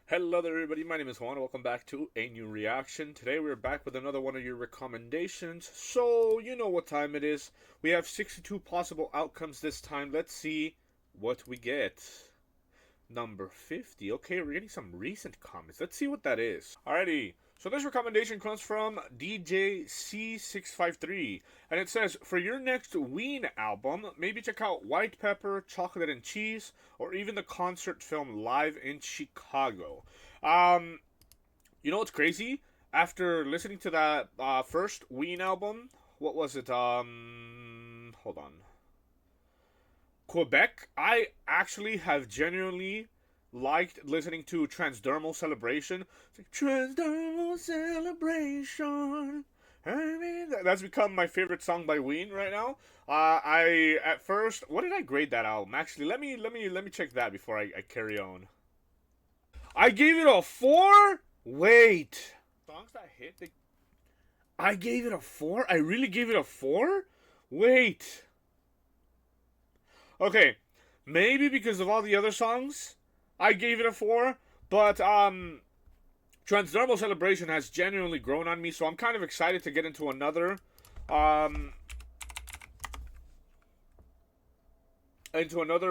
Hello there everybody, my name is Juan, welcome back to a new reaction. Today we're back with another one of your recommendations. So, you know what time it is. We have 62 possible outcomes this time. Let's see what we get. Number 50. Okay, we're getting some recent comments. Let's see what that is. Alrighty. So this recommendation comes from DJ C653, and it says, for your next Ween album, maybe check out White Pepper, Chocolate and Cheese, or even the concert film Live in Chicago. You know what's crazy? After listening to that first Ween album, what was it? Hold on. Quebec, I actually have genuinely liked listening to Transdermal Celebration. It's like, Transdermal Celebration. That's become my favorite song by Ween right now. I at first, what did I grade that album? Actually, let me check that before I carry on. I gave it a 4. Wait, songs that hit. I gave it a 4. I really gave it a 4. Wait. Okay, maybe because of all the other songs, I gave it a 4, but Transdermal Celebration has genuinely grown on me, so I'm kind of excited to get into another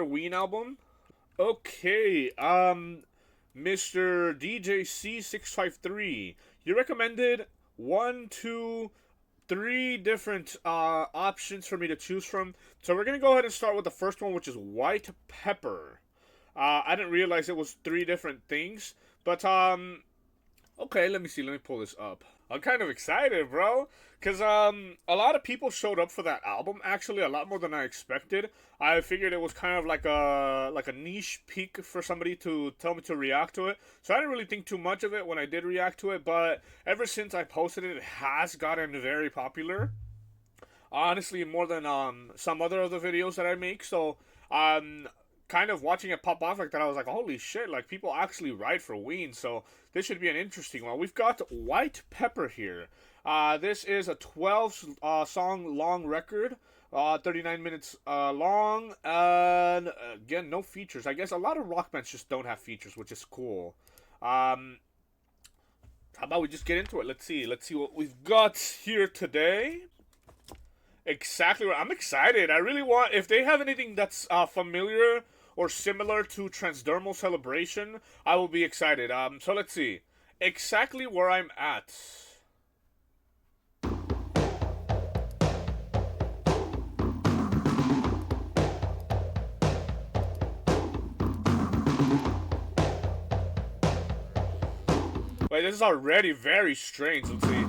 Ween album. Okay, Mr. DJ C653, you recommended 1, 2, 3 different options for me to choose from. So we're going to go ahead and start with the first one, which is White Pepper. I didn't realize it was 3 different things. But, okay, let me see. Let me pull this up. I'm kind of excited, bro. Because a lot of people showed up for that album, actually. A lot more than I expected. I figured it was kind of like a niche peak for somebody to tell me to react to it. So I didn't really think too much of it when I did react to it. But ever since I posted it, it has gotten very popular. Honestly, more than some other of the videos that I make. So, kind of watching it pop off like that, I was like, holy shit, like, people actually ride for Ween, so this should be an interesting one. We've got White Pepper here. This is a 12-song long record, 39 minutes long, and again, no features. I guess a lot of rock bands just don't have features, which is cool. How about we just get into it? Let's see what we've got here today. Exactly right. I'm excited. I really want, if they have anything that's familiar or similar to Transdermal Celebration, I will be excited. So let's see. Exactly where I'm at. Wait, this is already very strange. Let's see.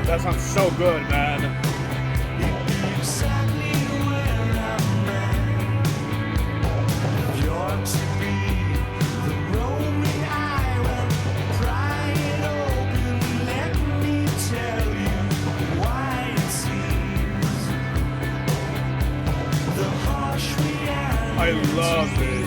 That sounds so good, man. I love this.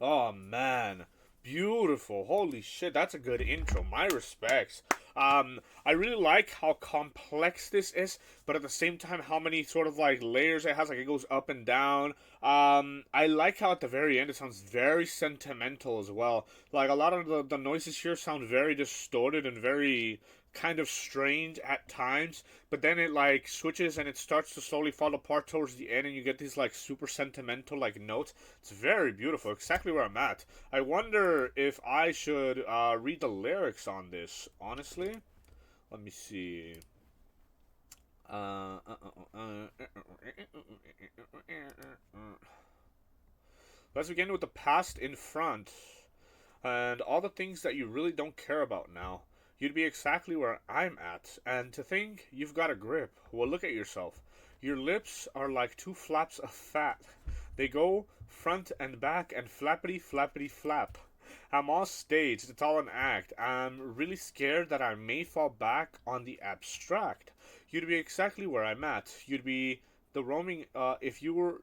Oh man, beautiful! Holy shit, that's a good intro. My respects. I really like how complex this is, but at the same time, how many sort of like layers it has. Like it goes up and down. I like how at the very end it sounds very sentimental as well. Like a lot of the noises here sound very distorted and very kind of strange at times, but then it like switches and it starts to slowly fall apart towards the end, and you get these like super sentimental like notes. It's very beautiful, exactly where I'm at. I wonder if I should read the lyrics on this, honestly. Let me see. Let's begin with the past in front and all the things that you really don't care about now. You'd be exactly where I'm at, and to think you've got a grip. Well, look at yourself. Your lips are like two flaps of fat. They go front and back and flappity flappity flap. I'm all staged, it's all an act. I'm really scared that I may fall back on the abstract. You'd be exactly where I'm at. You'd be the roaming if you're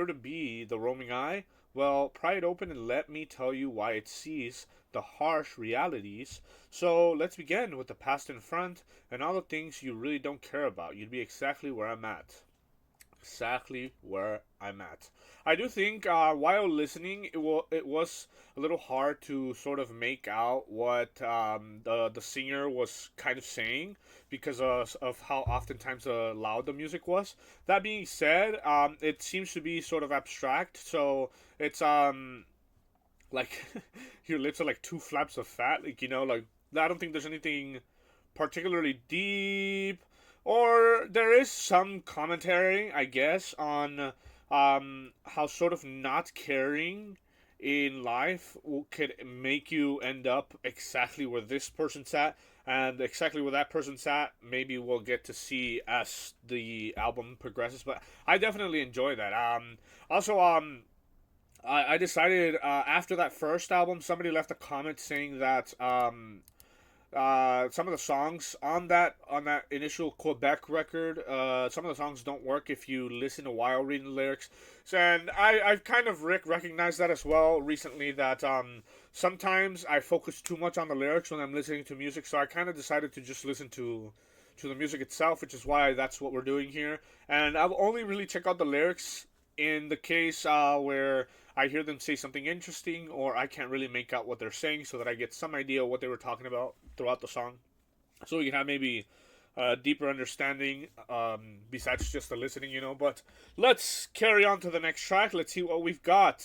to be the roaming eye, well, pry it open and let me tell you why it sees the harsh realities. So let's begin with the past in front and all the things you really don't care about. You'd be exactly where I'm at. Exactly where I'm at. I do think while listening, it was a little hard to sort of make out what the singer was kind of saying because of how oftentimes loud the music was. That being said, it seems to be sort of abstract, so it's like your lips are like two flaps of fat, like like I don't think there's anything particularly deep, or there is some commentary, I guess, on how sort of not caring in life could make you end up exactly where this person's at, and exactly where that person's at. Maybe we'll get to see as the album progresses, but I definitely enjoy that. Also, I decided after that first album, somebody left a comment saying that some of the songs on that initial Quebec record, some of the songs don't work if you listen a while reading the lyrics. So, and I've kind of recognized that as well recently, that sometimes I focus too much on the lyrics when I'm listening to music, so I kind of decided to just listen to the music itself, which is why that's what we're doing here. And I'll only really check out the lyrics in the case where I hear them say something interesting, or I can't really make out what they're saying, so that I get some idea of what they were talking about throughout the song, so we can have maybe a deeper understanding besides just the listening, But let's carry on to the next track. Let's see what we've got.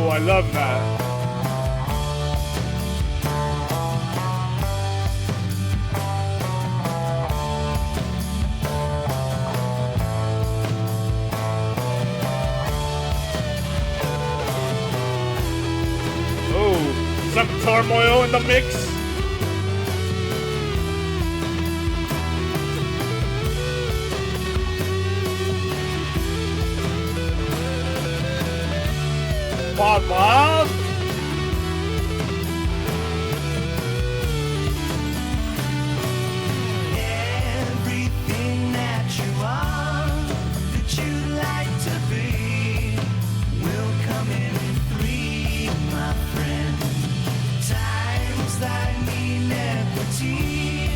I love that. Some turmoil in the mix. Bob. Everything that you are, that you'd like to be, will come in free, my friend. Times that mean equity,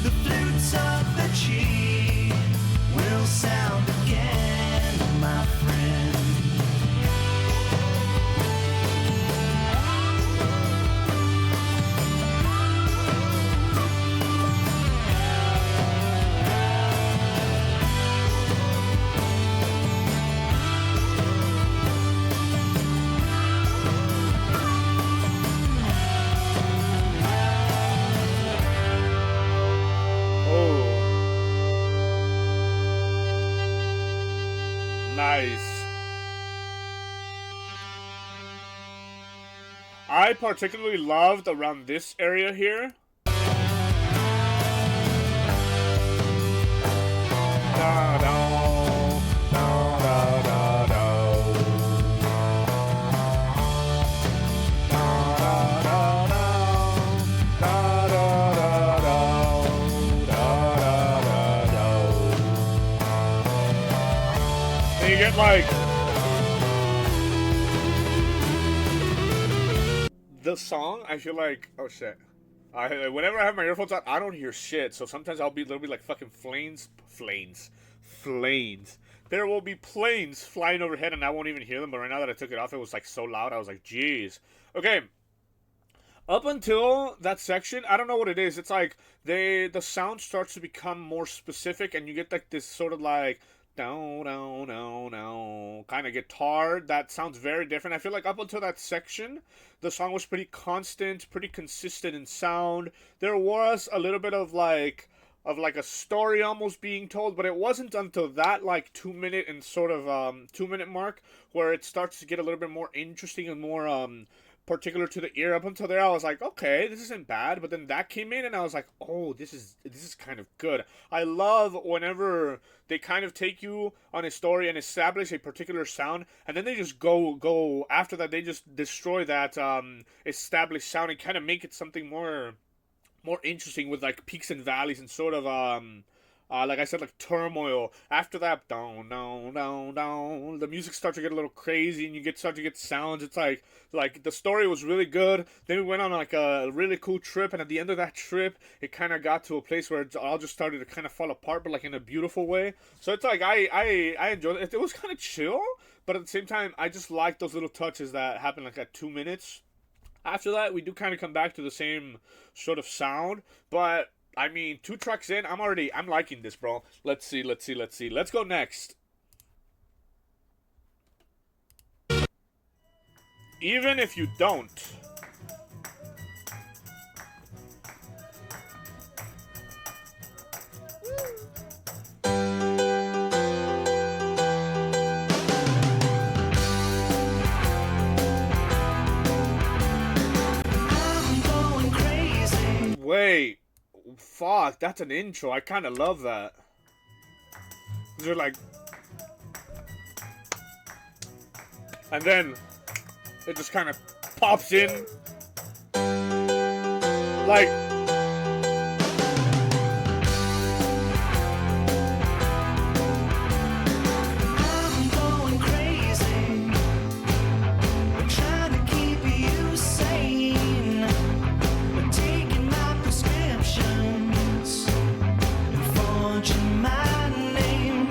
the flutes of Chi will sound again, my friend. Nice. I particularly loved around this area here. And you get like the song, I feel like, oh shit. Whenever I have my earphones on, I don't hear shit. So sometimes there'll be like fucking flames. There will be planes flying overhead, and I won't even hear them. But right now that I took it off, it was like so loud. I was like, jeez. Okay. Up until that section, I don't know what it is. It's like the sound starts to become more specific, and you get like this sort of like down kind of guitar that sounds very different. I feel like up until that section, the song was pretty constant, pretty consistent in sound. There was a little bit of like a story almost being told, but it wasn't until that like 2 minute and sort of 2 minute mark where it starts to get a little bit more interesting and more particular to the ear. Up until there, I was like, okay, this isn't bad. But then that came in, and I was like, oh, this is kind of good. I love whenever they kind of take you on a story and establish a particular sound, and then they just go after that. They just destroy that established sound and kind of make it something more interesting with like peaks and valleys and sort of like I said, like turmoil. After that, down, the music starts to get a little crazy, and you start to get sounds. It's like the story was really good. Then we went on like a really cool trip, and at the end of that trip, it kind of got to a place where it all just started to kind of fall apart, but like in a beautiful way. So it's like I enjoyed it. It was kind of chill, but at the same time, I just like those little touches that happen like at 2 minutes. After that, we do kind of come back to the same sort of sound, but I mean, 2 tracks in, I'm liking this, bro. Let's see. Let's go next. Even if you don't. I'm going crazy. Wait. Fuck, that's an intro. I kind of love that. They're like... And then it just kind of pops in. Like... I'm going crazy. I'm trying to keep you sane. I'm taking my prescriptions and forging my name.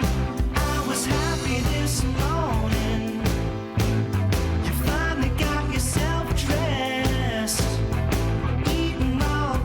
I was happy this morning. You finally got yourself dressed, eating all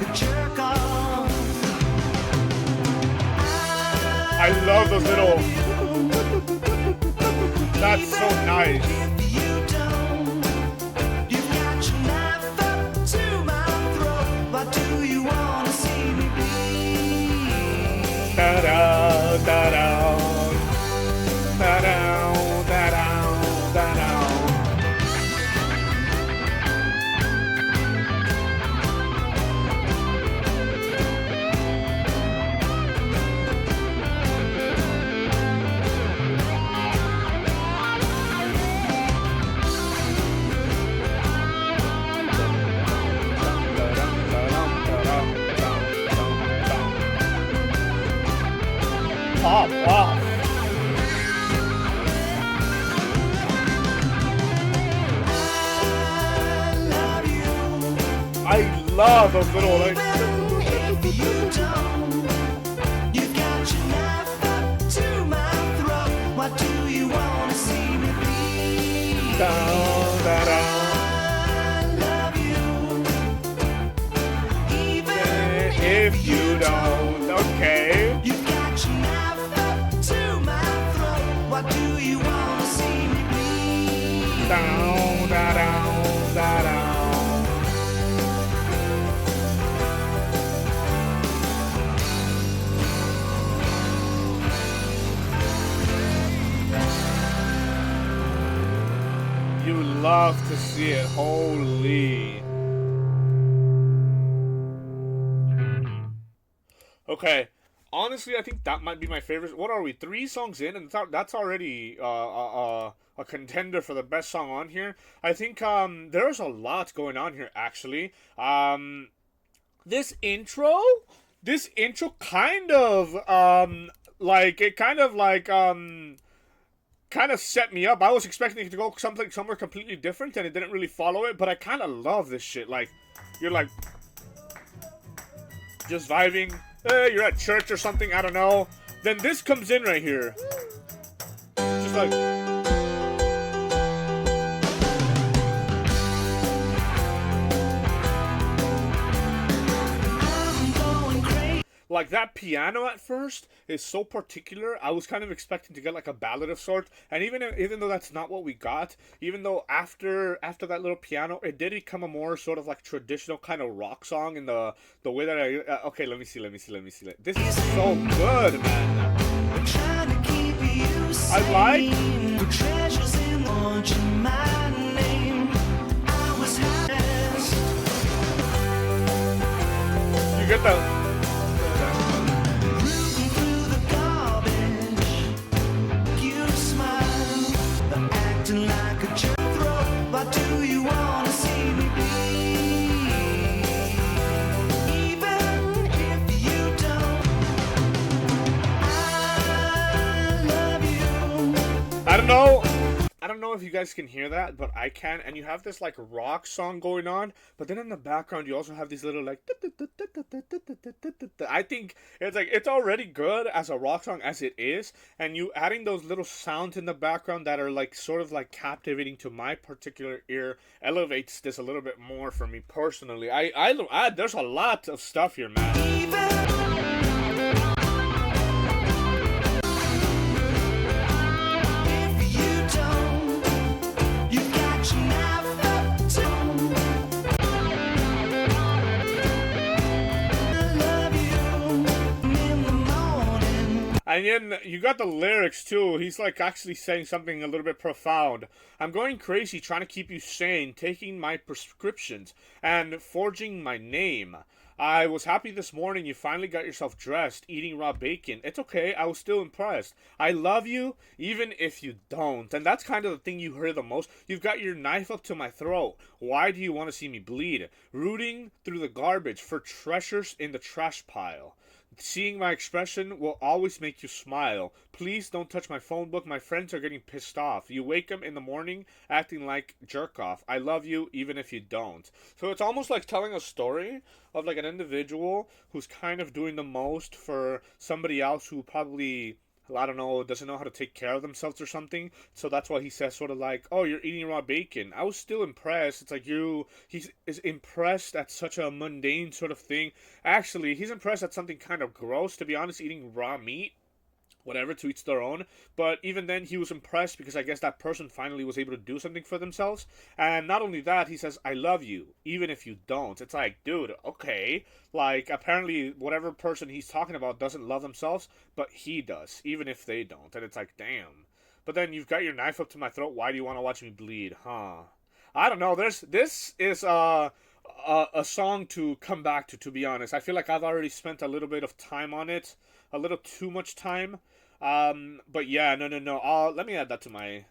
like a jerk off. I love those little. That's so nice. If you don't, you've got your knife up to my throat. Why do you wanna see me bleed? Da-da, da-da, da-da, da-da, da-da. Pop off. I love those little like. If you don't, you've got your knife up to my throat. Why do you wanna see me bleed? Down, da-da. I love you, even If you don't, okay. you've got your knife up to my throat. Why do you wanna see me bleed? Down, da-da, da-da. You love to see it. Holy. Okay. Honestly, I think that might be my favorite. What are we? 3 songs in, and that's already a contender for the best song on here. I think there's a lot going on here. Actually, this intro kind of kind of set me up. I was expecting it to go somewhere completely different, and it didn't really follow it. But I kind of love this shit. Like, you're like just vibing. You're at church or something. I don't know. Then this comes in right here. Just like. I'm going crazy. Like, that piano at first is so particular. I was kind of expecting to get like a ballad of sorts, and even though that's not what we got, even though after that little piano, it did become a more sort of like traditional kind of rock song in the way that I. Okay, let me see. This is so good, man. Trying to keep you I like. sane. The treasures in the launch in my name. I was harassed. You get the. Rooting through the garbage. You smile, acting like a jerk throat. Why do you wanna see me bleed? Even if you don't, I love you. I don't know if you guys can hear that, but I can. And you have this like rock song going on, but then in the background you also have these little like. I think it's like it's already good as a rock song as it is, and you adding those little sounds in the background that are like sort of like captivating to my particular ear elevates this a little bit more for me personally. I there's a lot of stuff here, man. If you don't, you've got your knife up to. I love you in the morning. And then you got the lyrics too. He's like actually saying something a little bit profound. I'm going crazy trying to keep you sane, taking my prescriptions and forging my name. I was happy this morning you finally got yourself dressed, eating raw bacon. It's okay, I was still impressed. I love you, even if you don't. And that's kind of the thing you hear the most. You've got your knife up to my throat. Why do you want to see me bleed? Rooting through the garbage for treasures in the trash pile. Seeing my expression will always make you smile. Please don't touch my phone book. My friends are getting pissed off. You wake them in the morning acting like jerk off. I love you even if you don't. So it's almost like telling a story of like an individual who's kind of doing the most for somebody else who probably I don't know, doesn't know how to take care of themselves or something. So that's why he says sort of like, "Oh, you're eating raw bacon." I was still impressed. It's like he is impressed at such a mundane sort of thing. Actually, he's impressed at something kind of gross, to be honest, eating raw meat. Whatever, to each their own. But even then, he was impressed because I guess that person finally was able to do something for themselves. And not only that, he says, "I love you, even if you don't." It's like, dude, okay. Like, apparently, whatever person he's talking about doesn't love themselves, but he does, even if they don't. And it's like, damn. But then you've got your knife up to my throat. Why do you want to watch me bleed, huh? I don't know. This is a song to come back to be honest. I feel like I've already spent a little bit of time on it, a little too much time. But yeah, no. Let me add that to my.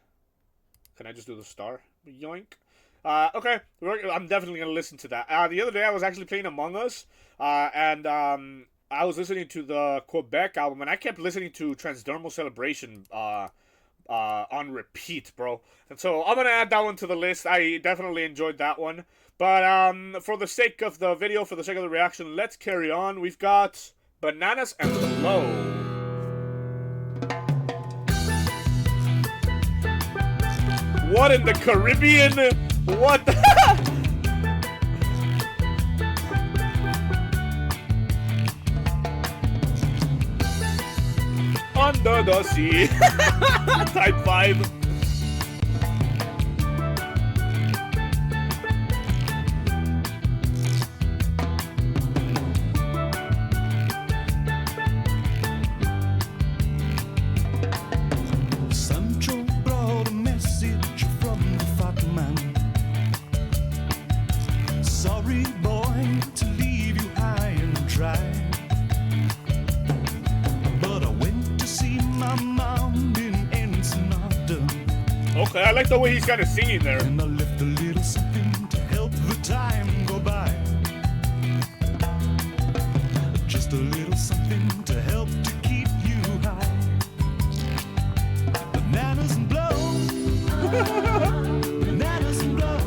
Can I just do the star? Yoink. Okay. I'm definitely gonna listen to that. The other day I was actually playing Among Us, and I was listening to the Quebec album, and I kept listening to Transdermal Celebration, on repeat, bro. And so I'm gonna add that one to the list. I definitely enjoyed that one. But for the sake of the video, for the sake of the reaction, let's carry on. We've got Bananas and Blow. What in the Caribbean? What the Under the sea. Type 5. Sancho brought a message from the fat man. Sorry, boy, to leave you high and dry. But I went to see my mom in Ensenada. Okay, I like the way he's kind of singing there. And I left a little something to help the time go by. Just a little something to help to keep you high. Bananas and blow. Bananas and blow.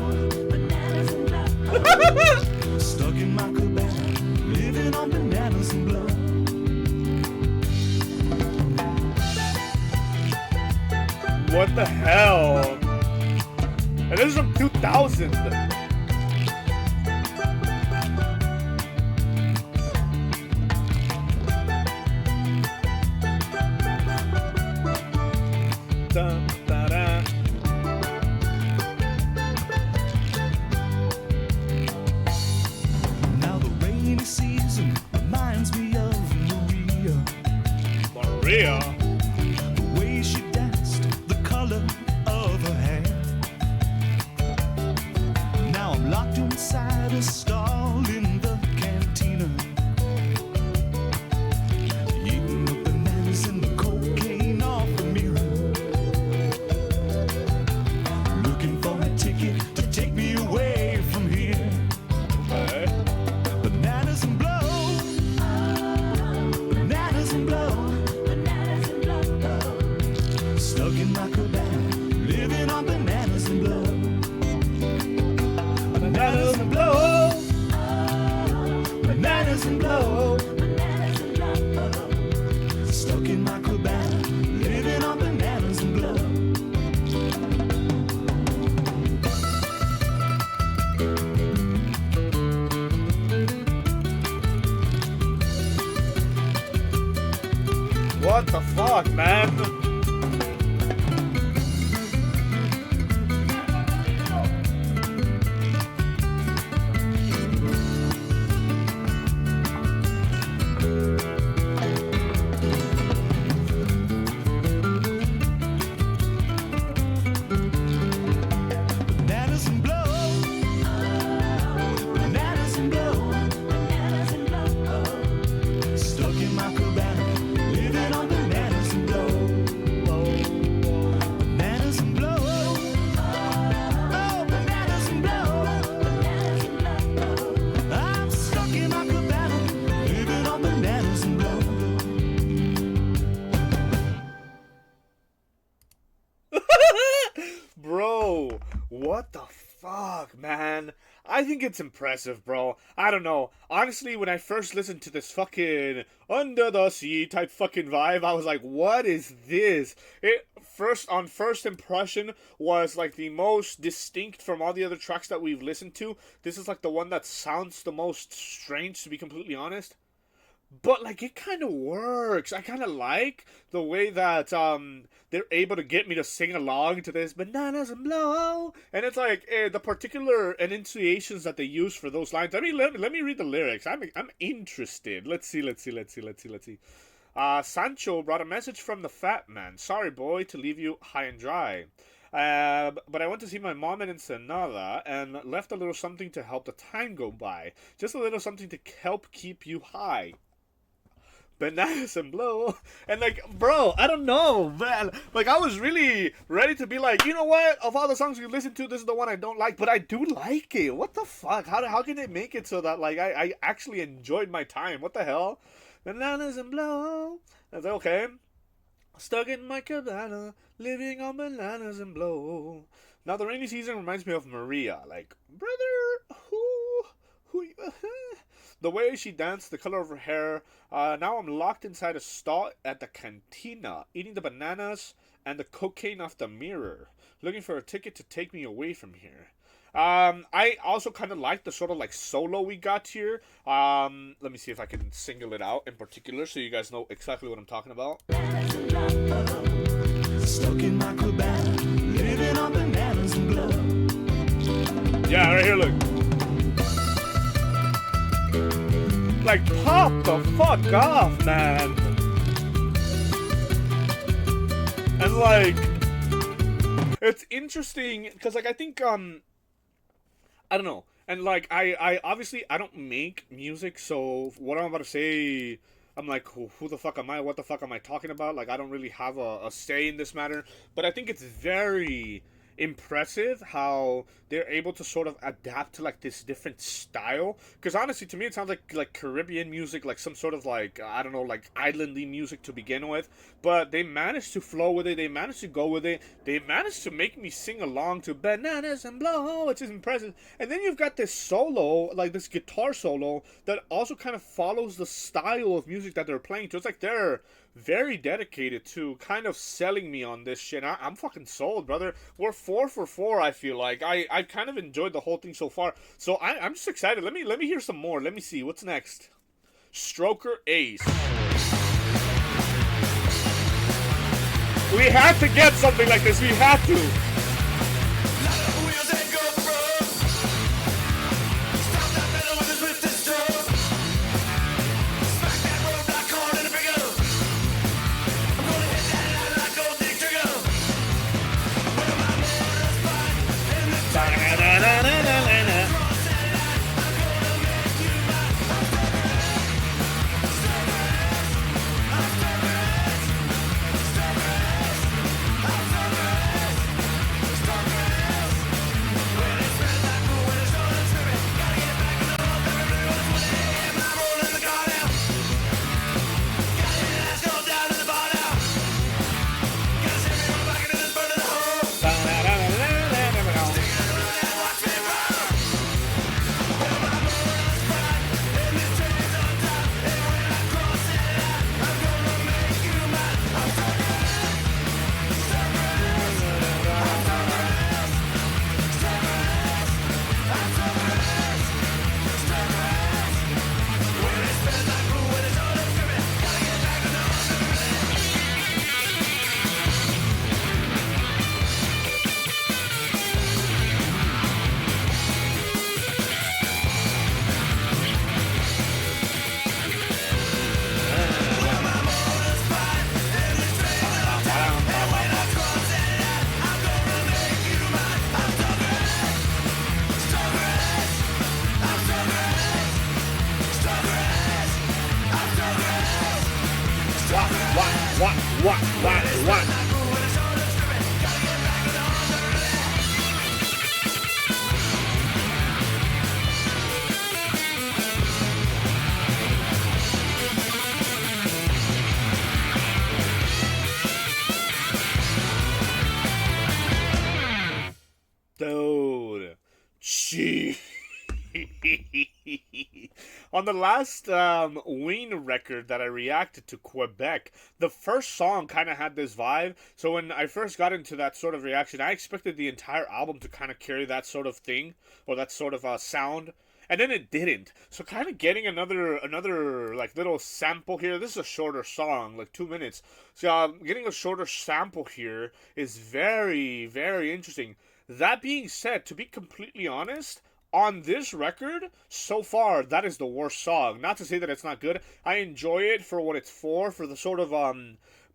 Bananas and blow. Stuck in my cabana, living on bananas and blow. What the hell? And this is from 2000. Dun, da, da. Now the rainy season reminds me of Maria. Maria. The way she danced, the color of her hair. Now I'm locked inside a stall in the cantina, eating the bananas and the cocaine off the mirror, looking for a ticket to take me away from here. Okay. Bananas and blow. Bananas and blow. Bananas and blow. Stuck in my cabana, living on bananas and blow. Bananas and blow. Bananas and blow. Bananas and blow. Stuck in my cabana, living on bananas and blow. What the fuck, man? Bananas and blow. Bananas and blow. Bananas and blow. Stuck in my cabana, living on bananas and blow. I think it's impressive, bro. I don't know. Honestly, when I first listened to this fucking under the sea type fucking vibe, I was like, what is this? It first impression was like the most distinct from all the other tracks that we've listened to. This is like the one that sounds the most strange, to be completely honest. But like it kind of works. I kind of like the way that they're able to get me to sing along to this bananas and blow, and it's like the particular enunciations that they use for those lines. I mean, let me read the lyrics. I'm interested. Let's see. Sancho brought a message from the fat man. Sorry, boy, to leave you high and dry. But I went to see my mom in Ensenada and left a little something to help the time go by. Just a little something to help keep you high. Bananas and blow. And like, bro, I don't know, man. Like, I was really ready to be like, you know what? Of all the songs you listen to, this is the one I don't like, but I do like it. What the fuck? How can they make it so that like I actually enjoyed my time? What the hell? Bananas and blow. I was like, okay. Stuck in my cabana, living on bananas and blow. Now the rainy season reminds me of Maria. Like, brother, who the way she danced, the color of her hair. Now I'm locked inside a stall at the cantina, eating the bananas and the cocaine off the mirror, looking for a ticket to take me away from here. I also kind of like the sort of like solo we got here. Let me see if I can single it out in particular so you guys know exactly what I'm talking about. Stuck in my cabana, living on bananas and blow. Yeah, right here, look. Like, pop the fuck off, man. And like, it's interesting because like I think I don't know. And like I obviously I don't make music, so what I'm about to say, I'm like, who the fuck am I? What the fuck am I talking about? Like, I don't really have a say in this matter. But I think it's very impressive how they're able to sort of adapt to like this different style, because honestly to me it sounds like Caribbean music, like some sort of like, I don't know, like islandy music to begin with, but they managed to flow with it, they managed to go with it, they managed to make me sing along to bananas and blow, which is impressive. And then you've got this solo, like this guitar solo that also kind of follows the style of music that they're playing to. It's like they're very dedicated to kind of selling me on this shit. I'm fucking sold, brother. We're 4 for 4, I feel like. I kind of enjoyed the whole thing so far. So I'm just excited. Let me hear some more. Let me see. What's next? Stroker Ace. We had to get something like this. We had to. What? Dude. Gee. On the last Ween record that I reacted to, Quebec, the first song kind of had this vibe. So when I first got into that sort of reaction, I expected the entire album to kind of carry that sort of thing, or that sort of sound. And then it didn't. So kind of getting another like little sample here. This is a shorter song, like 2 minutes. So getting a shorter sample here is very, very interesting. That being said, to be completely honest, on this record, so far, that is the worst song. Not to say that it's not good. I enjoy it for what it's for the sort of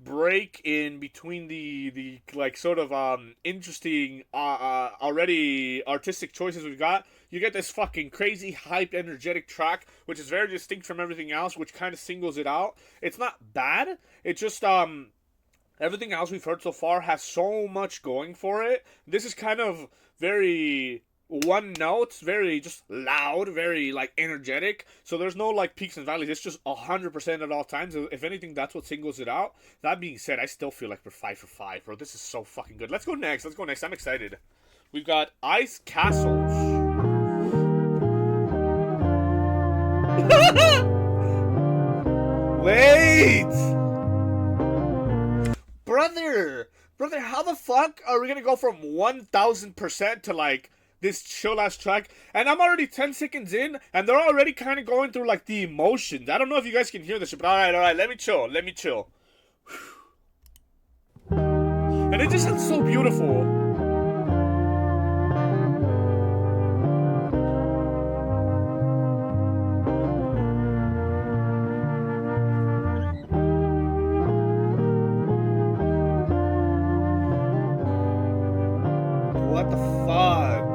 break in between the like sort of interesting already artistic choices we've got. You get this fucking crazy hyped energetic track, which is very distinct from everything else, which kind of singles it out. It's not bad. It just everything else we've heard so far has so much going for it. This is kind of very one note, very just loud, very like energetic. So there's no like peaks and valleys. It's just 100% at all times. If anything, that's what singles it out. That being said, I still feel like we're 5 for 5, bro. This is so fucking good. Let's go next. I'm excited. We've got Ice Castles. Wait! Brother, how the fuck are we gonna go from 1000% to like this chill ass track? And I'm already 10 seconds in, and they're already kind of going through like the emotions. I don't know if you guys can hear this, but alright, let me chill. And it just sounds so beautiful. What the fuck?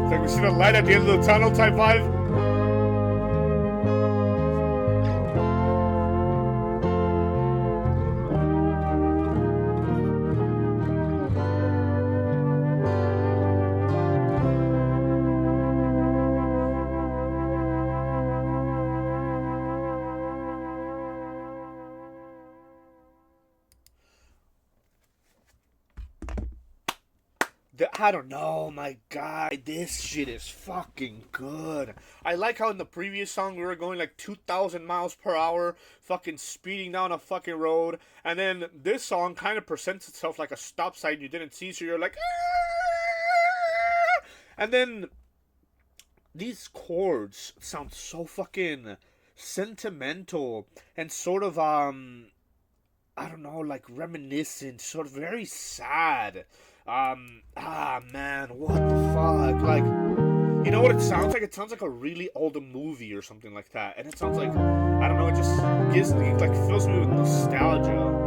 It's like we see the light at the end of the tunnel type vibe. I don't know, my guy. This shit is fucking good. I like how in the previous song we were going like 2,000 miles per hour, fucking speeding down a fucking road. And then this song kind of presents itself like a stop sign you didn't see, so you're like, "Aah!" And then these chords sound so fucking sentimental and sort of, I don't know, like reminiscent, sort of very sad. Man, what the fuck? Like, you know what it sounds like? It sounds like a really old movie or something like that. And it sounds like, I don't know, it just gives me, like, fills me with nostalgia.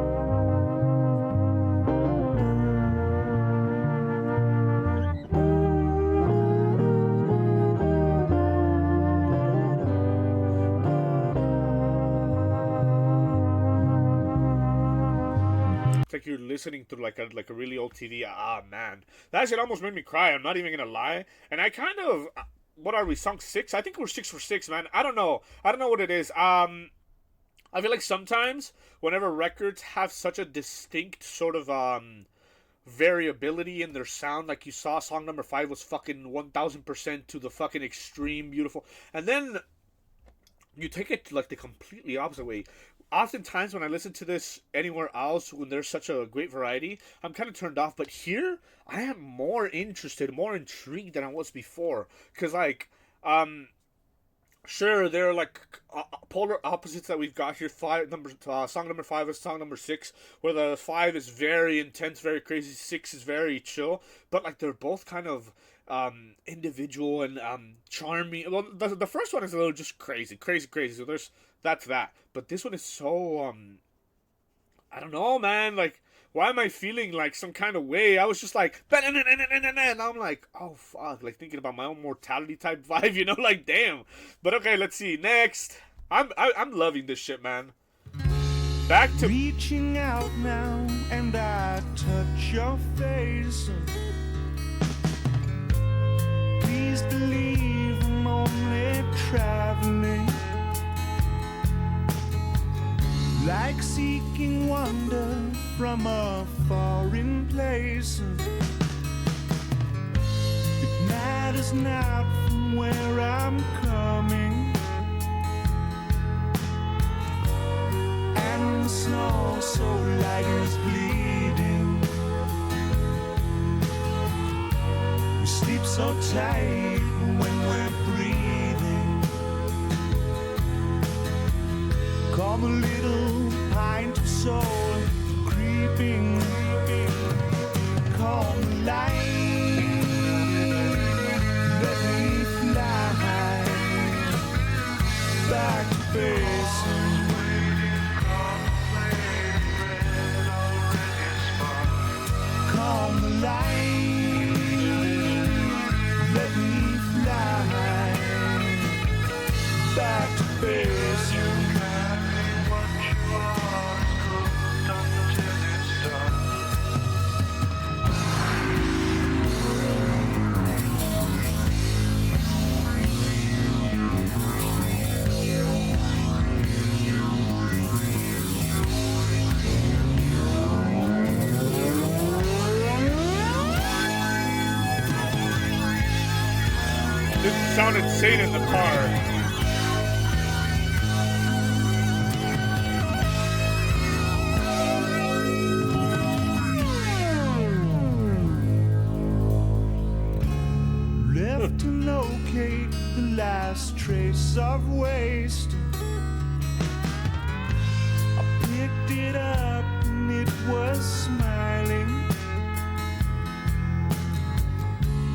It's like you're listening to like a really old TV. Man, that shit almost made me cry. I'm not even gonna lie. And I kind of, what are we? Song 6? I think we're 6 for 6, man. I don't know what it is. I feel like sometimes whenever records have such a distinct sort of variability in their sound. Like you saw, song number 5 was fucking 1000% to the fucking extreme beautiful. And then you take it to like the completely opposite way. Oftentimes when I listen to this anywhere else, when there's such a great variety, I'm kind of turned off. But here, I am more interested, more intrigued than I was before. Because, like, sure, there are like polar opposites that we've got here. Song number 5 is song number 6, where the 5 is very intense, very crazy. 6 is very chill, but like they're both kind of individual and charming. Well, the first one is a little just crazy. So that's that. But this one is so I don't know, man. Like, why am I feeling like some kind of way? I was just like, and I'm like, oh fuck, like thinking about my own mortality type vibe, you know, like damn. But okay, let's see next. I'm loving this shit, man. Back to reaching out now, and I touch your face. Please believe I'm only traveling, like seeking wonder from a foreign place. It matters not from where I'm coming, and the snow so light is bleeding. We sleep so tight when we're breathing. Come a little pint of soul creeping, come light, let me fly back to Basom. Come light, let me fly back to Basom. This sound insane in the car. Left to locate the last trace of waste. I picked it up and it was smiling,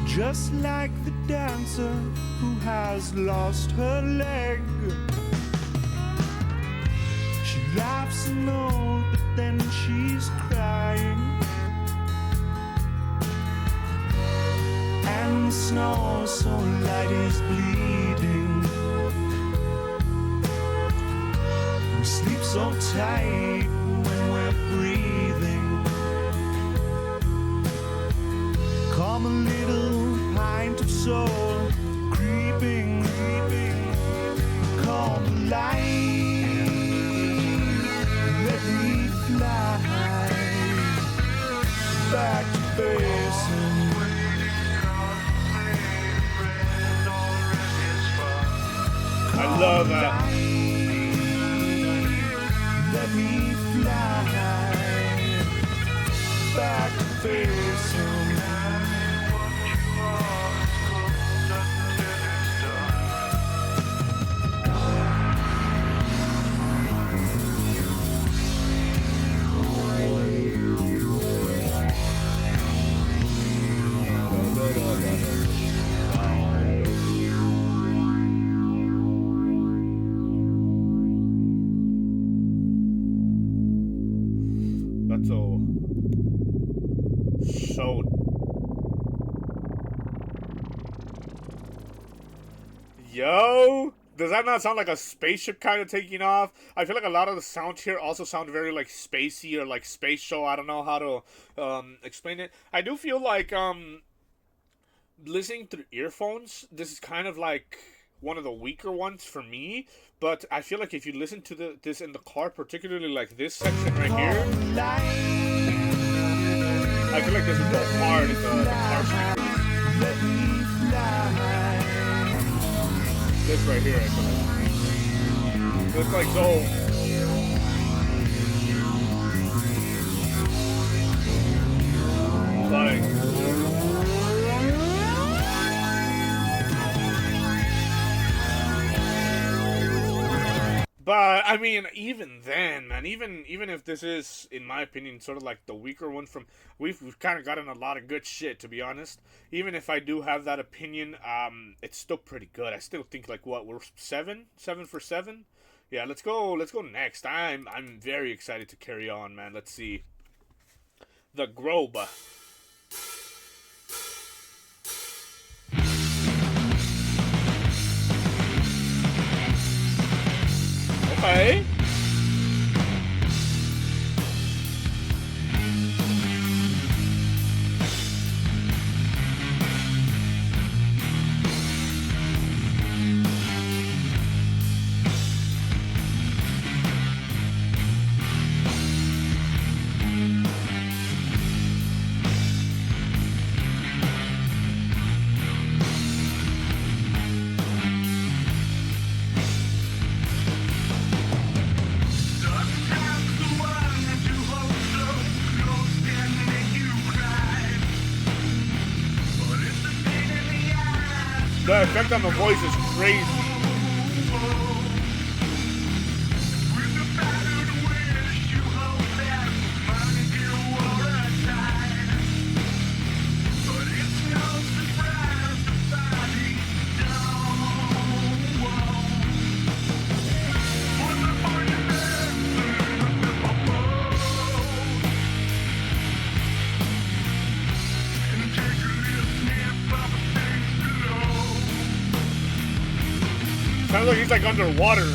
just like the dancer who has lost her leg. She laughs and all, but then she's crying, and the snow so light is bleeding. We sleep so tight when we're breathing. Come a little pint of soul creeping, come light, let me fly back to Basom. I love that. Let me fly back to Basom. That's so yo, does that not sound like a spaceship kind of taking off? I feel like a lot of the sound here also sound very like spacey or like spatial. I don't know how to explain it. I do feel like listening through earphones, this is kind of like one of the weaker ones for me. But I feel like if you listen to this in the car, particularly like this section right here, I feel like this would go hard in the car speakers. This right here, I feel like. It's like so. Like. But I mean, even then, man, even if this is, in my opinion, sort of like the weaker one from, we've kind of gotten a lot of good shit, to be honest. Even if I do have that opinion, it's still pretty good. I still think like what we're seven for seven. Yeah, let's go next. I'm very excited to carry on, man. Let's see. The Grobe. Okay. The effect on the voice is crazy. Sounds like he's like underwater.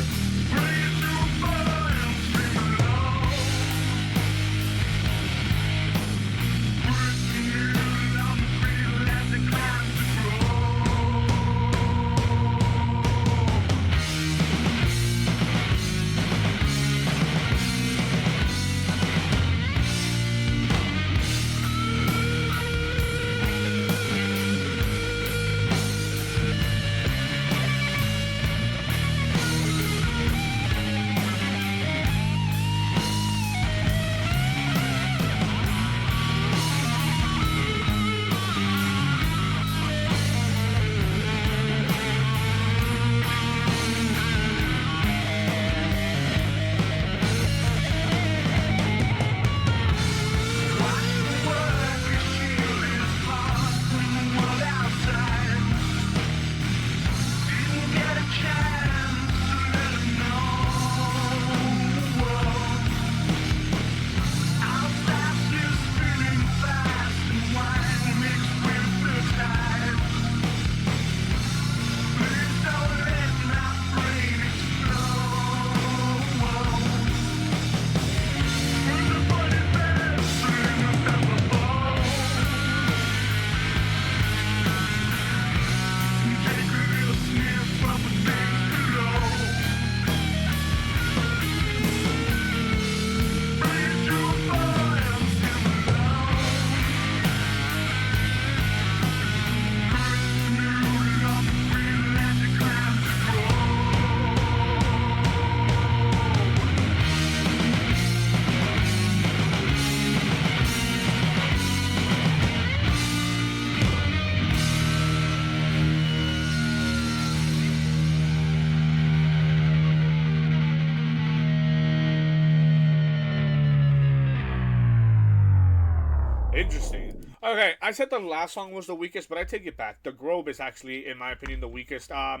Interesting. Okay, I said the last song was the weakest, but I take it back. The Grobe is actually, in my opinion, the weakest. I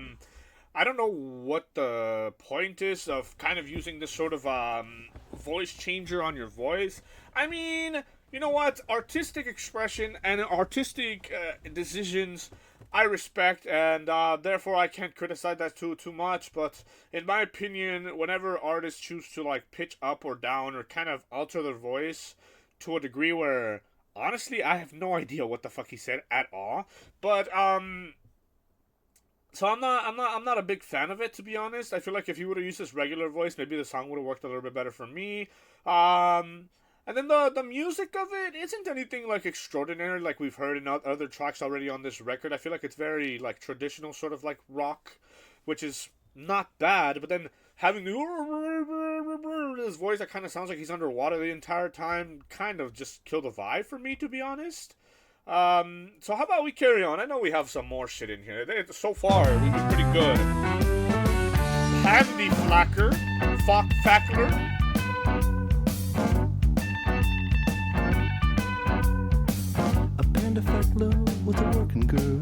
don't know what the point is of kind of using this sort of voice changer on your voice. I mean, you know what? Artistic expression and artistic decisions I respect, and therefore I can't criticize that too much. But in my opinion, whenever artists choose to like pitch up or down or kind of alter their voice to a degree where honestly I have no idea what the fuck he said at all. But so I'm not a big fan of it, to be honest. I feel like if he would have used his regular voice, maybe the song would have worked a little bit better for me. And then the music of it isn't anything like extraordinary like we've heard in other tracks already on this record. I feel like it's very like traditional sort of like rock, which is not bad. But then having his voice that kind of sounds like he's underwater the entire time kind of just killed the vibe for me, to be honest. So how about we carry on? I know we have some more shit in here. So far, we've been pretty good. Pandy Fackler. Pandy Fackler was a working girl,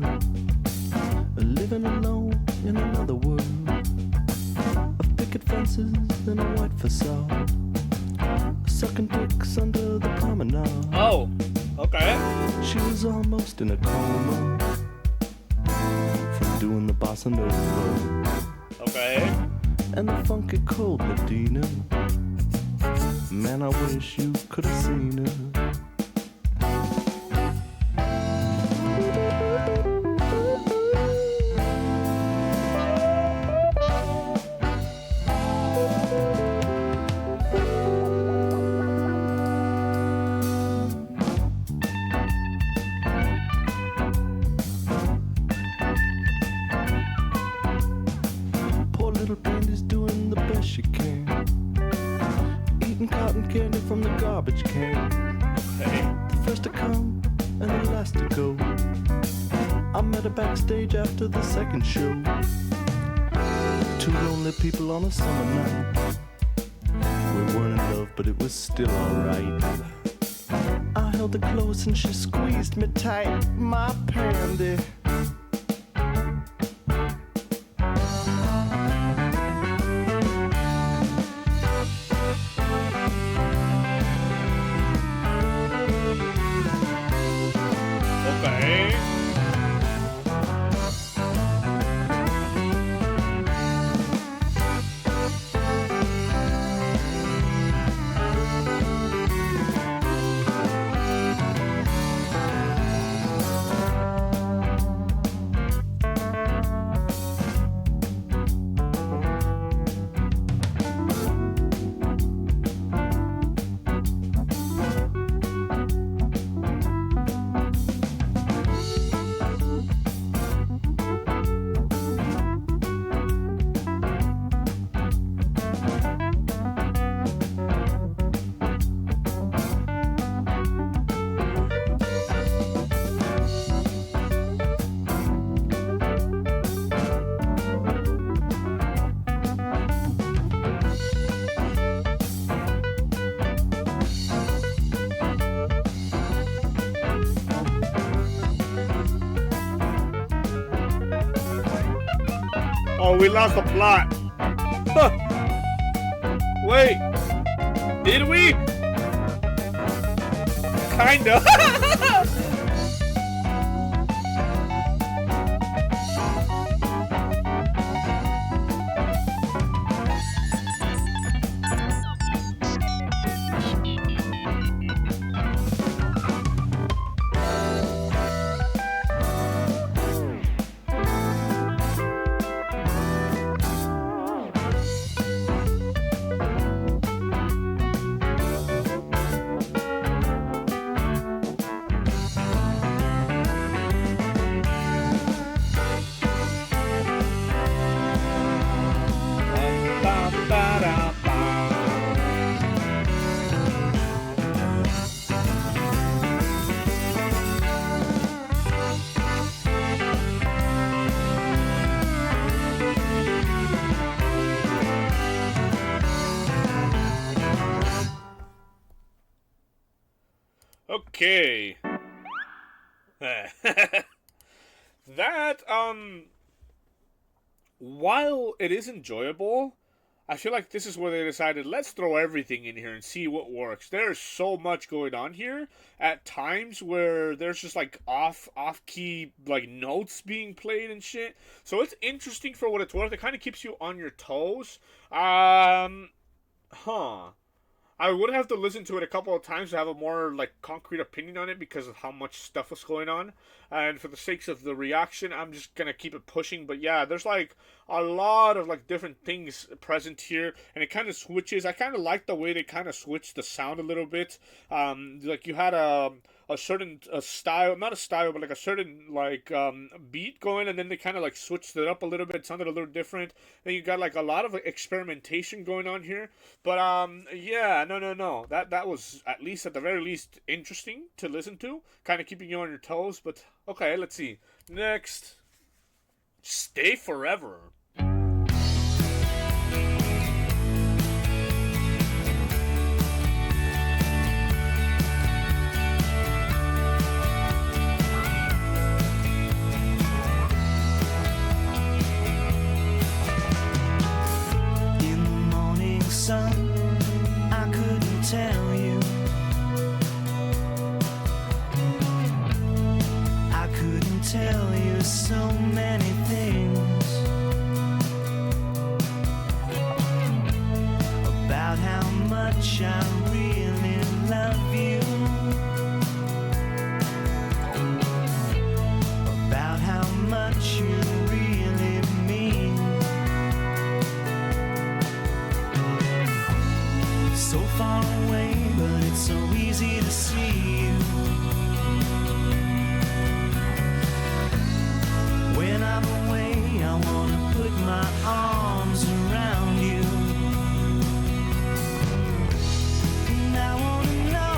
living alone in another world of picket fences and a white facade, sucking dicks under the promenade. Oh, okay. She was almost in a coma from doing the bossa nova. Okay. And the funky cold Medina. Man, I wish you could have seen her. She can, eating cotton candy from the garbage can. Hey. The first to come and the last to go. I met her backstage after the second show. Two lonely people on a summer night. We weren't in love, but it was still alright. I held her close and she squeezed me tight. My Pandy. Oh, we lost the plot. Huh. Wait. Did we? Kinda. Okay. That, while it is enjoyable, I feel like this is where they decided, let's throw everything in here and see what works. There's so much going on here at times where there's just like off-key like notes being played and shit. So it's interesting for what it's worth. It kind of keeps you on your toes. I would have to listen to it a couple of times to have a more like concrete opinion on it because of how much stuff was going on. And for the sakes of the reaction, I'm just gonna keep it pushing. But yeah, there's like a lot of like different things present here, and it kind of switches. I kind of like the way they kind of switched the sound a little bit. Like you had a certain style, not a style, but like a certain like beat going, and then they kind of like switched it up a little bit. It sounded a little different. Then you got like a lot of experimentation going on here. But yeah, no. That was at least at the very least interesting to listen to, kind of keeping you on your toes. But okay, let's see. Next, Stay Forever. In the morning sun, I couldn't tell you. I couldn't tell you so many things about how much I really love you, about how much you really mean. So far away, but it's so easy to see you. When I'm away, I wanna put my arms around you. And I wanna know,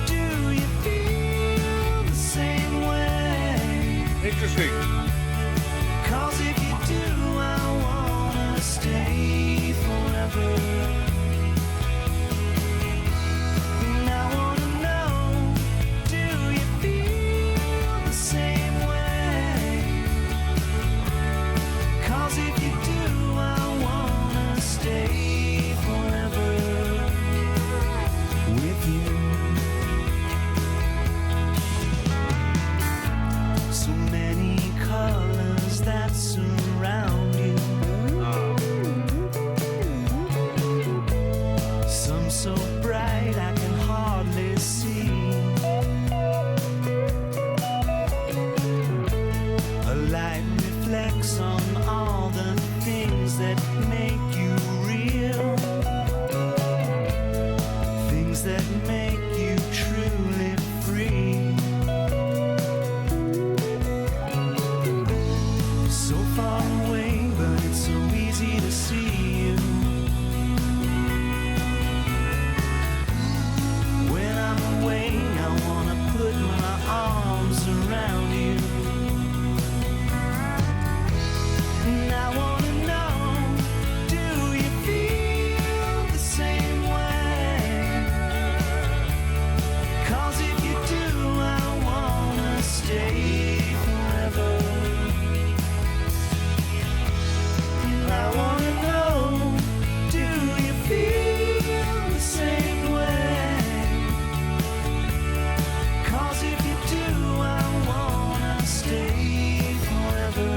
do you feel the same way? Interesting. 'Cause if you do, I wanna stay forever. And I wanna know, do you feel the same way? 'Cause if you do, I wanna stay forever with you. So many colors that surround you. Some so bright I can hardly see. A light reflects on all the things that make you real, things that make you truly free. So far away, but it's so easy to see you. When I'm away, I wanna put my arms around you. And I wanna know, do you feel the same way? 'Cause if you do, I wanna stay forever. And I wanna know, do you feel the same way? 'Cause if you do, I wanna stay forever.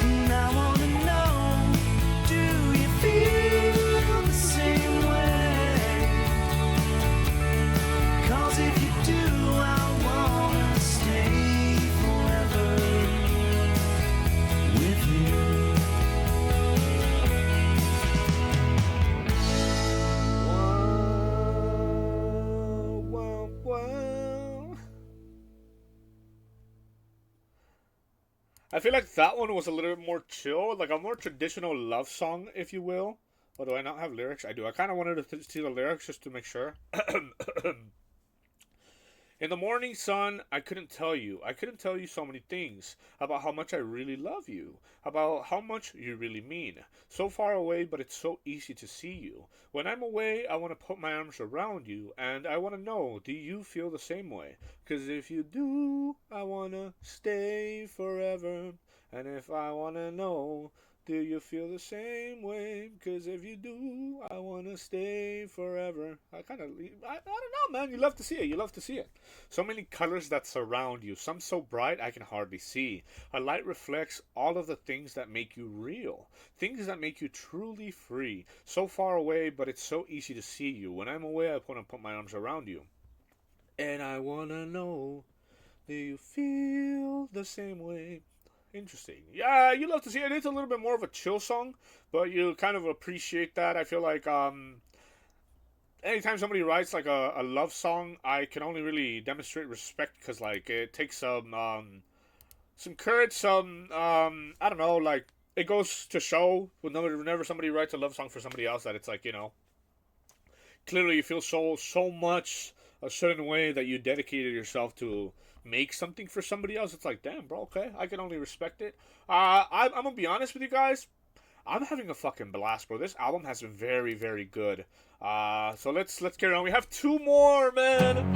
And I wanna know, do you feel the same way? 'Cause if you do, I wanna stay forever with you. Wow. I feel like that one was a little bit more chill, like a more traditional love song, if you will. Oh, do I not have lyrics? I do. I kind of wanted to see the lyrics just to make sure. In the morning sun, I couldn't tell you. I couldn't tell you so many things about how much I really love you, about how much you really mean. So far away, but it's so easy to see you. When I'm away, I want to put my arms around you, and I want to know, do you feel the same way? 'Cause if you do, I want to stay forever. And if I want to know, Do you feel the same way? Because if you do, I want to stay forever. I don't know, man. You love to see it. You love to see it. So many colors that surround you. Some so bright I can hardly see. A light reflects all of the things that make you real. Things that make you truly free. So far away, but it's so easy to see you. When I'm away, I want to put my arms around you. And I want to know, do you feel the same way? Interesting. Yeah, you love to see it. It's a little bit more of a chill song, but you kind of appreciate that. I feel like anytime somebody writes like a love song, I can only really demonstrate respect because like it takes some courage, some I don't know, like it goes to show whenever somebody writes a love song for somebody else that it's like, you know, clearly you feel so much a certain way that you dedicated yourself to make something for somebody else. It's like, damn, bro, okay, I can only respect it. I'm gonna be honest with you guys. I'm having a fucking blast, bro. This album has been very, very good. So let's carry on. We have two more, man.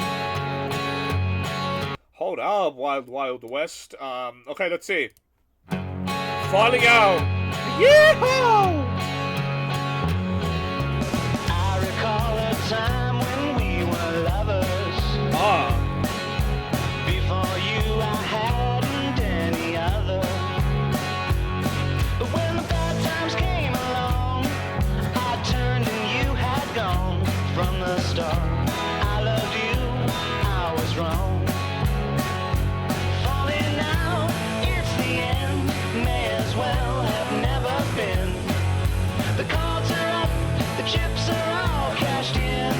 Hold up, Wild Wild West. Okay, let's see. Falling Out. Yeehaw! I recall a time when we were lovers. Before you, I hadn't any other. But when the bad times came along, I turned and you had gone. From the start, I loved you, I was wrong. Falling out, it's the end. May as well have never been. The cards are up, the chips are all cashed in.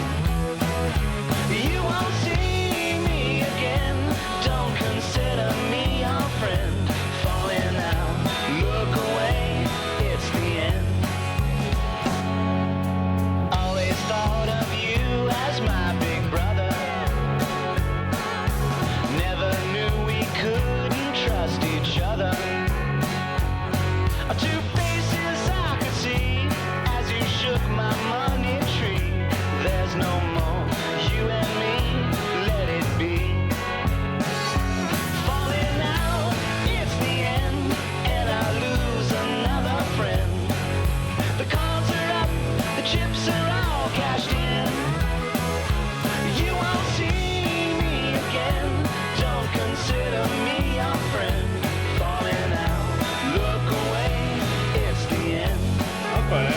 You won't see me again. Don't consider me your friend. Falling out, look away, it's the end. Always thought of you as my big brother. Never knew we couldn't trust each other. Two faces I could see as you shook my money tree. There's no more you and me, let it be. Falling out, it's the end, and I lose another friend. The cards are up, the chips are all cashed in. You won't see me again, don't consider me your friend. Falling out, look away, it's the end. Okay.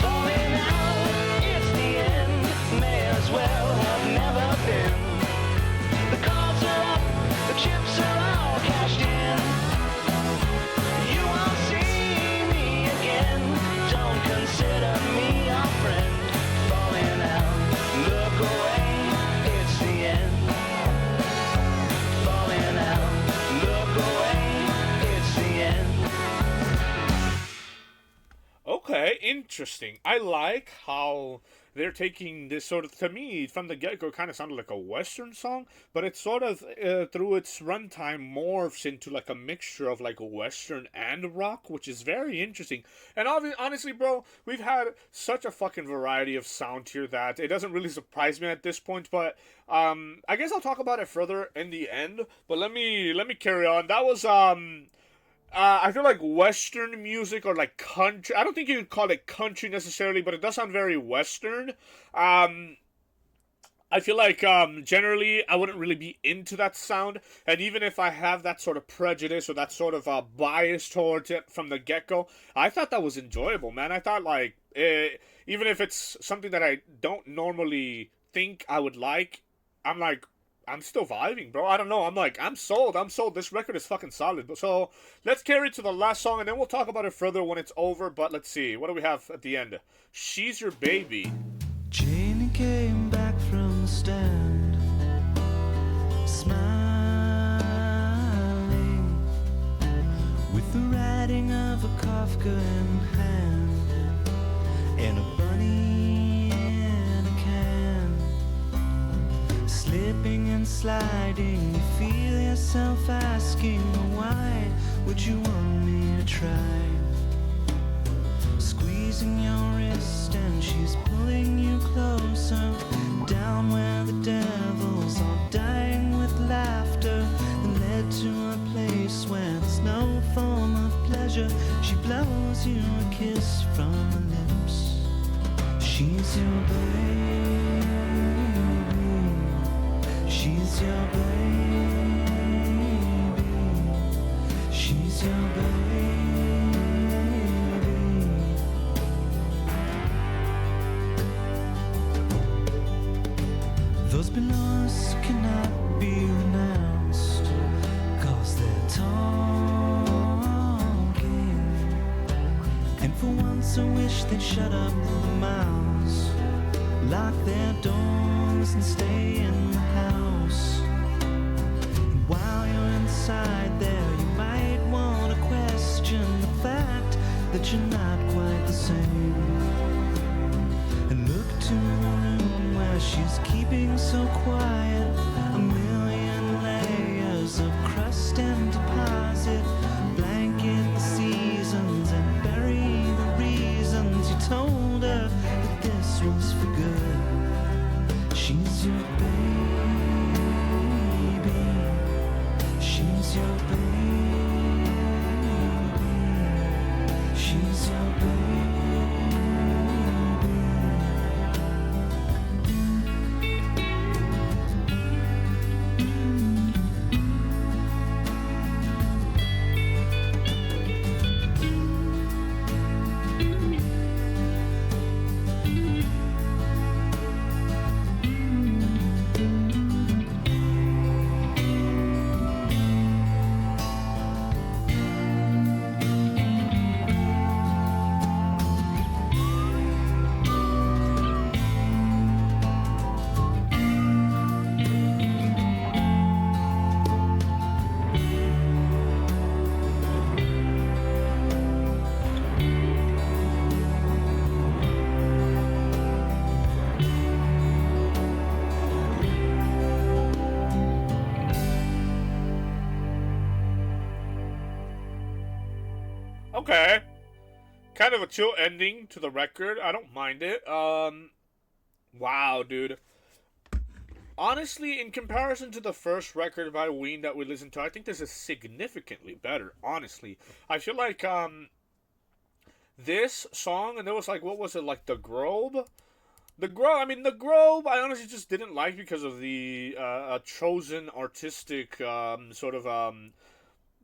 Falling out, it's the end. May as well have never been. The cards are up, the chips are all cashed in. You won't see me again. Don't consider me your friend. Falling out, look away, it's the end. Falling out, look away, it's the end. Okay, interesting. I like how they're taking this sort of, to me, from the get-go, kind of sounded like a Western song, but it sort of, through its runtime, morphs into like a mixture of like Western and rock, which is very interesting. And honestly, bro, we've had such a fucking variety of sound here that it doesn't really surprise me at this point, but I guess I'll talk about it further in the end, but let me carry on. That was, I feel like Western music or like country. I don't think you would call it country necessarily, but it does sound very Western. I feel like generally I wouldn't really be into that sound, and even if I have that sort of prejudice or that sort of bias towards it from the get-go, I thought that was enjoyable, man. I thought like even if it's something that I don't normally think I would like, I'm like, I'm still vibing, bro. I don't know. I'm sold. This record is fucking solid. So let's carry it to the last song, and then we'll talk about it further when it's over. But let's see. What do we have at the end? She's Your Baby. Janie came back from the stand, smiling, with the writing of a Kafka in hand, and a bunny in a can. Slid sliding. You feel yourself asking, why would you want me to try? Squeezing your wrist and she's pulling you closer, down where the devils are dying with laughter, and led to a place where there's no form of pleasure. She blows you a kiss from her lips. She's your baby, she's your baby, she's your baby. Those below us cannot be renounced, 'cause they're talking. And for once I wish they'd shut up their mouths, lock their doors and stay in the house. And while you're inside there, you might want to question the fact that you're not quite the same. And look to the room where she's keeping so quiet, a million layers of crust and deposit. Blanket the seasons and bury the reasons you told her that this was for good. She's your baby, she's your baby, she's your baby. Okay. Kind of a chill ending to the record. I don't mind it. Wow, dude. Honestly, in comparison to the first record by Ween that we listened to, I think this is significantly better, honestly. I feel like, this song, and there was like, what was it, like the Grobe? The Grobe, I honestly just didn't like because of the chosen artistic sort of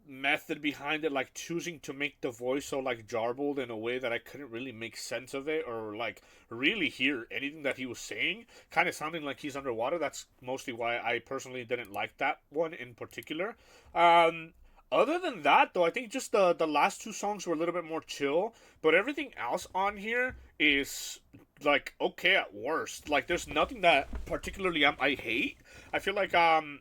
method behind it, like choosing to make the voice so like jarbled in a way that I couldn't really make sense of it or like really hear anything that he was saying, kind of sounding like he's underwater. That's mostly why I personally didn't like that one in particular. Other than that, though, I think just the last two songs were a little bit more chill, but everything else on here is like okay at worst. Like there's nothing that particularly I hate. I feel like I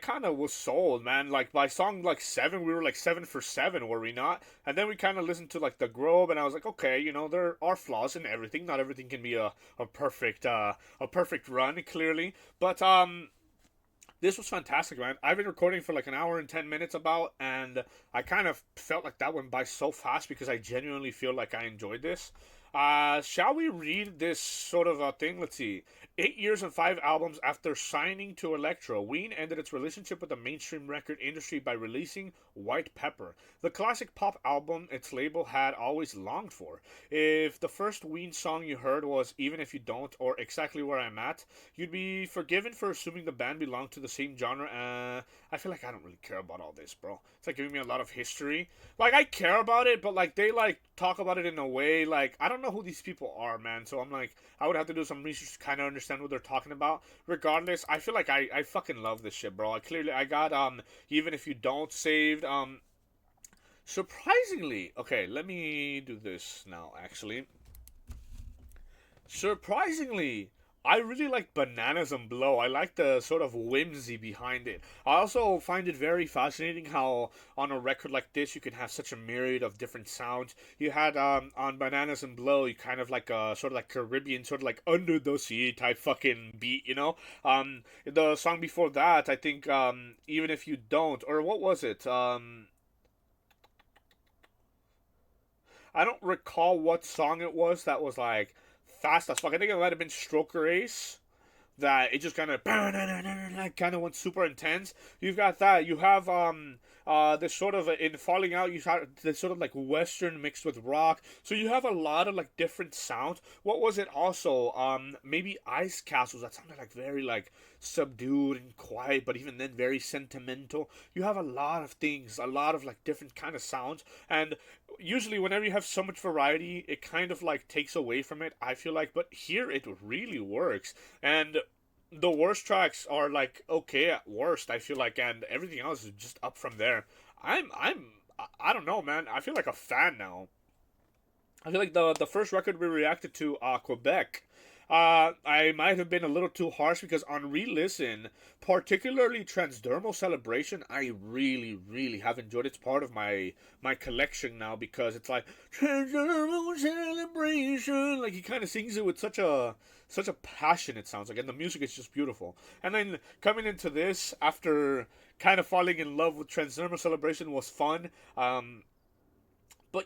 kind of was sold, man. Like by song like 7, we were like 7 for 7, were we not? And then we kind of listened to like the Grobe, and I was like, okay, you know, there are flaws in everything. Not everything can be a perfect run, clearly. But this was fantastic, man. I've been recording for like an hour and 10 minutes about, and I kind of felt like that went by so fast because I genuinely feel like I enjoyed this. Shall we read this sort of thing? Let's see. 8 years and 5 albums after signing to Elektra, Ween ended its relationship with the mainstream record industry by releasing White Pepper, the classic pop album its label had always longed for. If the first Ween song you heard was Even If You Don't or Exactly Where I'm At, you'd be forgiven for assuming the band belonged to the same genre. I feel like I don't really care about all this, bro. It's like giving me a lot of history. Like, I care about it, but like they like talk about it in a way like I don't know who these people are, man. So I'm like, I would have to do some research to kind of understand what they're talking about. Regardless, I feel like I fucking love this shit, bro. I got Even If You Don't saved. Surprisingly, okay, let me do this now. Actually, surprisingly, I really like Bananas and Blow. I like the sort of whimsy behind it. I also find it very fascinating how on a record like this you can have such a myriad of different sounds. You had on Bananas and Blow, you kind of like a sort of like Caribbean, sort of like under the sea type fucking beat, you know? The song before that, I think Even If You Don't, or what was it? I don't recall what song it was that was like fast as fuck. I think it might have been Stroker Ace that it just kind of went super intense. You've got that. You have this sort of in Falling Out. You have this sort of like Western mixed with rock. So you have a lot of like different sounds. What was it also? Maybe Ice Castles. That sounded like very like subdued and quiet, but even then very sentimental. You have a lot of things, a lot of like different kind of sounds, and usually whenever you have so much variety, it kind of like takes away from it, I feel like. But here it really works, and the worst tracks are like okay at worst, I feel like, and everything else is just up from there. I don't know, man. I feel like a fan now. I feel like the first record we reacted to, Quebec, I might have been a little too harsh because on re-listen, particularly Transdermal Celebration, I really have enjoyed. It's part of my collection now because it's like Transdermal Celebration, like he kind of sings it with such a passion. It sounds like, and the music is just beautiful. And then coming into this after kind of falling in love with Transdermal Celebration was fun. But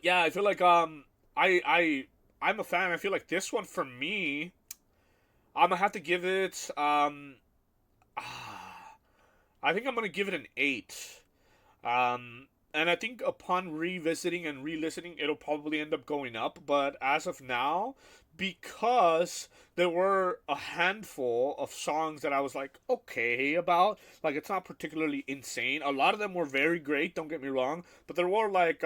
yeah, I feel like I'm a fan. I feel like this one for me, I'm gonna have to give it I think I'm gonna give it an 8. And I think upon revisiting and re-listening, it'll probably end up going up. But as of now, because there were a handful of songs that I was like okay about, like it's not particularly insane. A lot of them were very great. Don't get me wrong, but there were like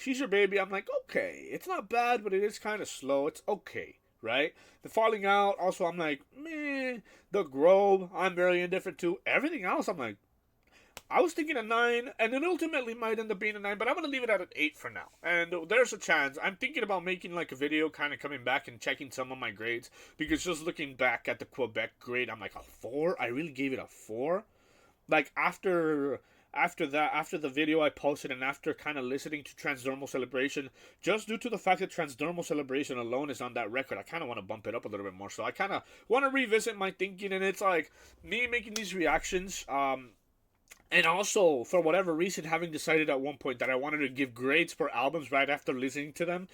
She's Your Baby. I'm like okay, it's not bad, but it is kind of slow. It's okay. Right? The Falling Out, also, I'm like, meh. The Grobe, I'm very indifferent to. Everything else, I'm like, I was thinking a 9, and it ultimately might end up being a 9, but I'm going to leave it at an 8 for now. And there's a chance. I'm thinking about making like a video kind of coming back and checking some of my grades, because just looking back at the Quebec grade, I'm like, a 4? I really gave it a 4? Like, after the video I posted and after kind of listening to Transdermal Celebration, just due to the fact that Transdermal Celebration alone is on that record, I kind of want to bump it up a little bit more. So I kind of want to revisit my thinking, and it's like me making these reactions, and also, for whatever reason, having decided at one point that I wanted to give grades for albums right after listening to them.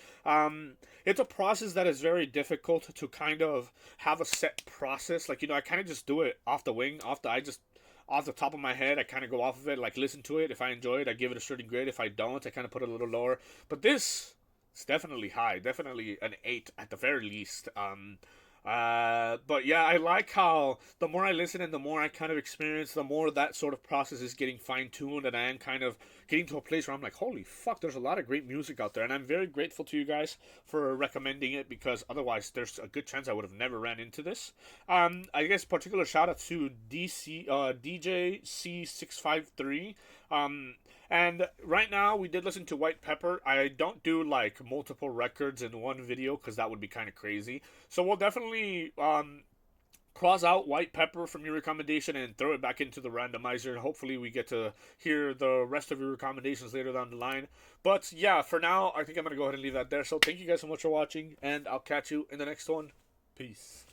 It's a process that is very difficult to kind of have a set process. Like, I kind of just do it off the wing, off the top of my head. I kind of go off of it, like listen to it. If I enjoy it, I give it a certain grade. If I don't, I kind of put it a little lower. But this is definitely high, definitely an 8 at the very least. But yeah, I like how the more I listen and the more I kind of experience, the more that sort of process is getting fine-tuned, and I am kind of getting to a place where I'm like, holy fuck, there's a lot of great music out there, and I'm very grateful to you guys for recommending it, because otherwise there's a good chance I would have never ran into this. I guess particular shout out to DJ C653. And right now we did listen to White Pepper. I don't do like multiple records in one video because that would be kind of crazy. So we'll definitely cross out White Pepper from your recommendation and throw it back into the randomizer. And hopefully we get to hear the rest of your recommendations later down the line. But yeah, for now, I think I'm going to go ahead and leave that there. So thank you guys so much for watching, and I'll catch you in the next one. Peace.